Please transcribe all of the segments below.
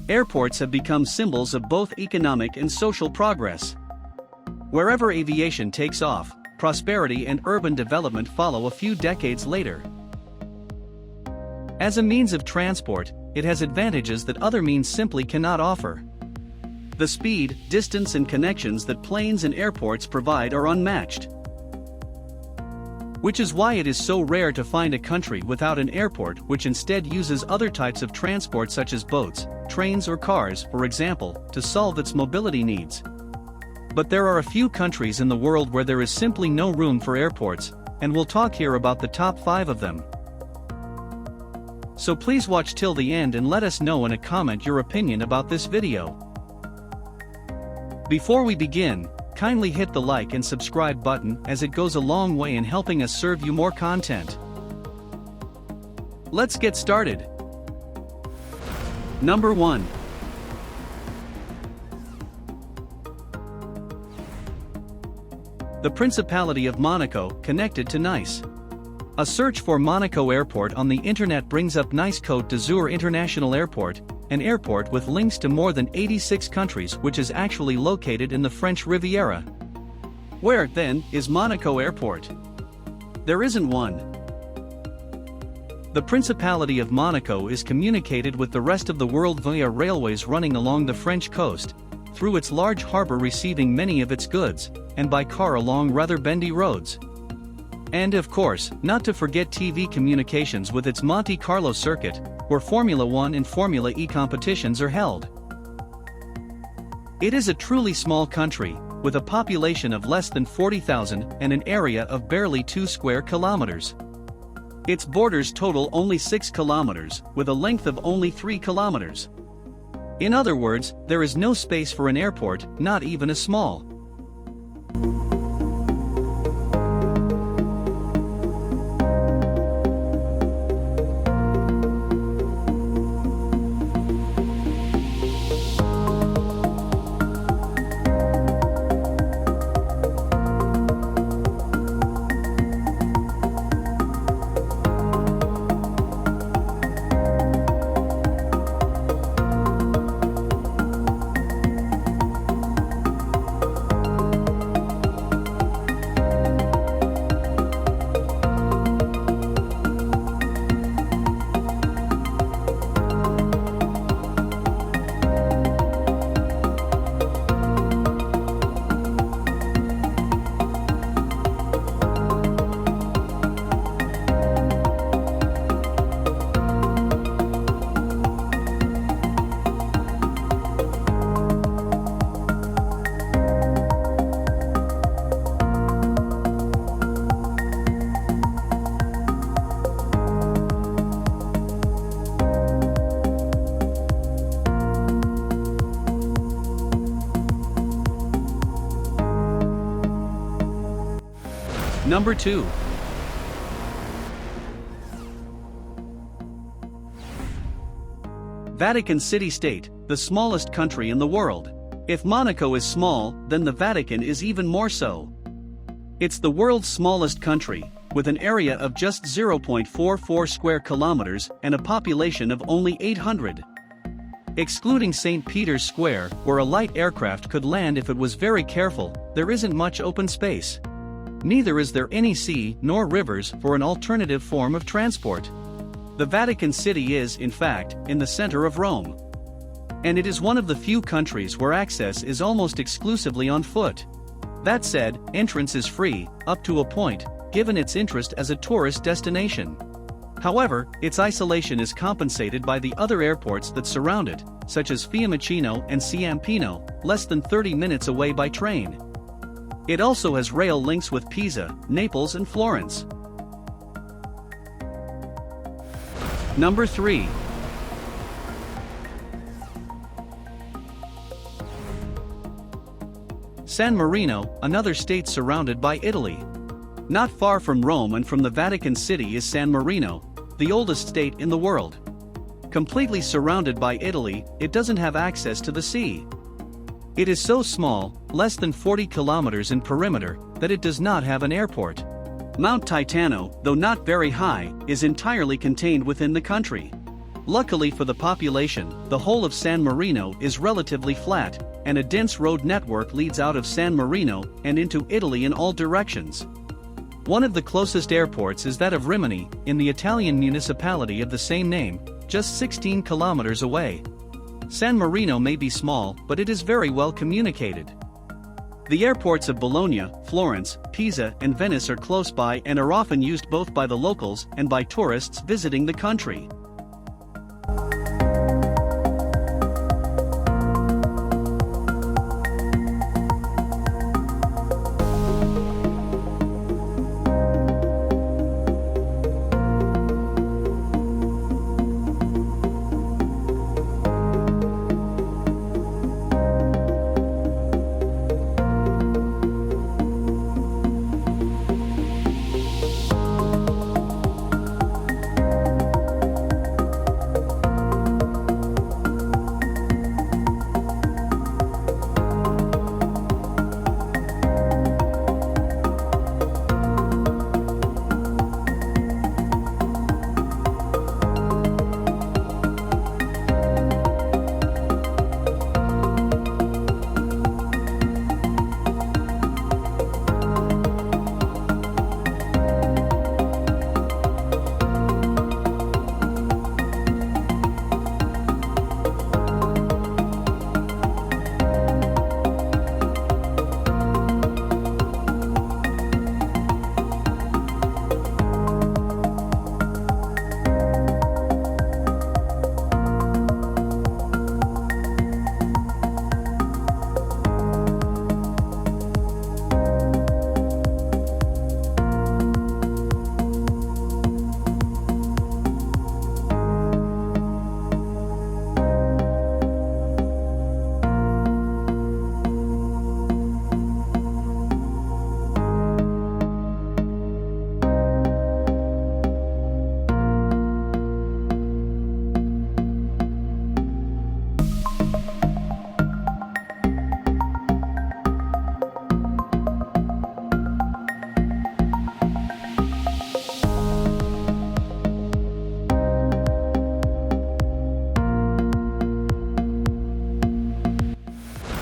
Airports have become symbols of both economic and social progress. Wherever aviation takes off, prosperity and urban development follow a few decades later. As a means of transport, it has advantages that other means simply cannot offer. The speed, distance and connections that planes and airports provide are unmatched. Which is why it is so rare to find a country without an airport which instead uses other types of transport such as boats, trains or cars, for example, to solve its mobility needs. But there are a few countries in the world where there is simply no room for airports, and we'll talk here about the top 5 of them. So please watch till the end and let us know in a comment your opinion about this video. Before we begin, kindly hit the like and subscribe button as it goes a long way in helping us serve you more content. Let's get started. Number 1. The Principality of Monaco, connected to Nice. A search for Monaco Airport on the internet brings up Nice Côte d'Azur International Airport, an airport with links to more than 86 countries which is actually located in the French Riviera. Where, then, is Monaco Airport? There isn't one. The Principality of Monaco is communicated with the rest of the world via railways running along the French coast, through its large harbor receiving many of its goods, and by car along rather bendy roads. And of course, not to forget TV communications with its Monte Carlo circuit, where Formula 1 and Formula E competitions are held. It is a truly small country, with a population of less than 40,000 and an area of barely 2 square kilometers. Its borders total only 6 kilometers, with a length of only 3 kilometers. In other words, there is no space for an airport, not even a small. Number 2. Vatican City State, the smallest country in the world. If Monaco is small, then the Vatican is even more so. It's the world's smallest country, with an area of just 0.44 square kilometers and a population of only 800. Excluding St. Peter's Square, where a light aircraft could land if it was very careful, there isn't much open space. Neither is there any sea nor rivers for an alternative form of transport. The Vatican City is, in fact, in the center of Rome. And it is one of the few countries where access is almost exclusively on foot. That said, entrance is free, up to a point, given its interest as a tourist destination. However, its isolation is compensated by the other airports that surround it, such as Fiumicino and Ciampino, less than 30 minutes away by train. It also has rail links with Pisa, Naples and Florence. Number 3. San Marino, another state surrounded by Italy. Not far from Rome and from the Vatican City is San Marino, the oldest state in the world. Completely surrounded by Italy, it doesn't have access to the sea. It is so small, less than 40 kilometers in perimeter, that it does not have an airport. Mount Titano, though not very high, is entirely contained within the country. Luckily for the population, the whole of San Marino is relatively flat, and a dense road network leads out of San Marino and into Italy in all directions. One of the closest airports is that of Rimini, in the Italian municipality of the same name, just 16 kilometers away. San Marino may be small, but it is very well communicated. The airports of Bologna, Florence, Pisa, and Venice are close by and are often used both by the locals and by tourists visiting the country.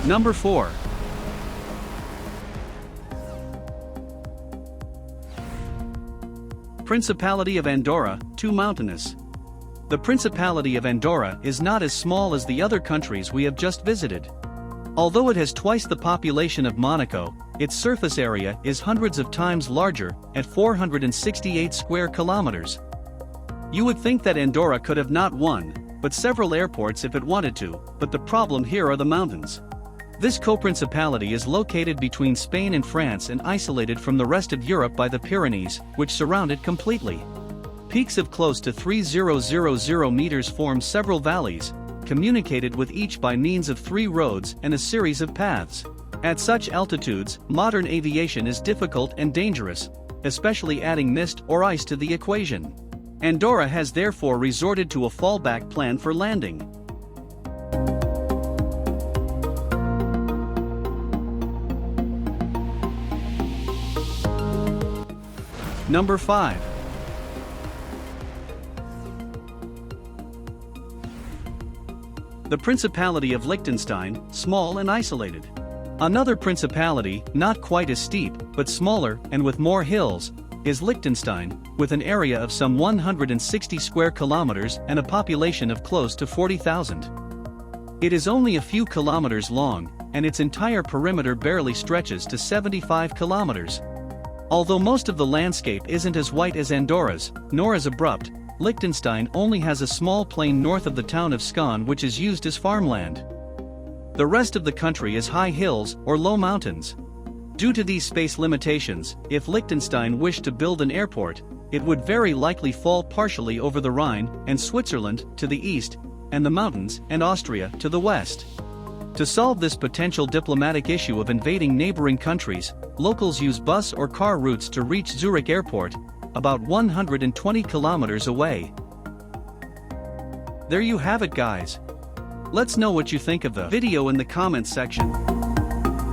Number 4. Principality of Andorra, too mountainous. The Principality of Andorra is not as small as the other countries we have just visited. Although it has twice the population of Monaco, its surface area is hundreds of times larger, at 468 square kilometers. You would think that Andorra could have not one, but several airports if it wanted to, but the problem here are the mountains. This co-principality is located between Spain and France and isolated from the rest of Europe by the Pyrenees, which surround it completely. Peaks of close to 3,000 meters form several valleys, communicated with each by means of 3 roads and a series of paths. At such altitudes, modern aviation is difficult and dangerous, especially adding mist or ice to the equation. Andorra has therefore resorted to a fallback plan for landing. Number 5. The Principality of Liechtenstein, small and isolated. Another principality, not quite as steep, but smaller and with more hills, is Liechtenstein, with an area of some 160 square kilometers and a population of close to 40,000. It is only a few kilometers long, and its entire perimeter barely stretches to 75 kilometers. Although most of the landscape isn't as white as Andorra's, nor as abrupt, Liechtenstein only has a small plain north of the town of Skåne which is used as farmland. The rest of the country is high hills or low mountains. Due to these space limitations, if Liechtenstein wished to build an airport, it would very likely fall partially over the Rhine and Switzerland to the east, and the mountains and Austria to the west. To solve this potential diplomatic issue of invading neighboring countries, locals use bus or car routes to reach Zurich Airport, about 120 kilometers away. There you have it, guys. Let's know what you think of the video in the comments section.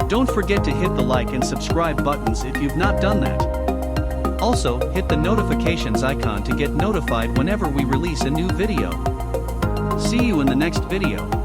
Don't forget to hit the like and subscribe buttons if you've not done that. Also, hit the notifications icon to get notified whenever we release a new video. See you in the next video.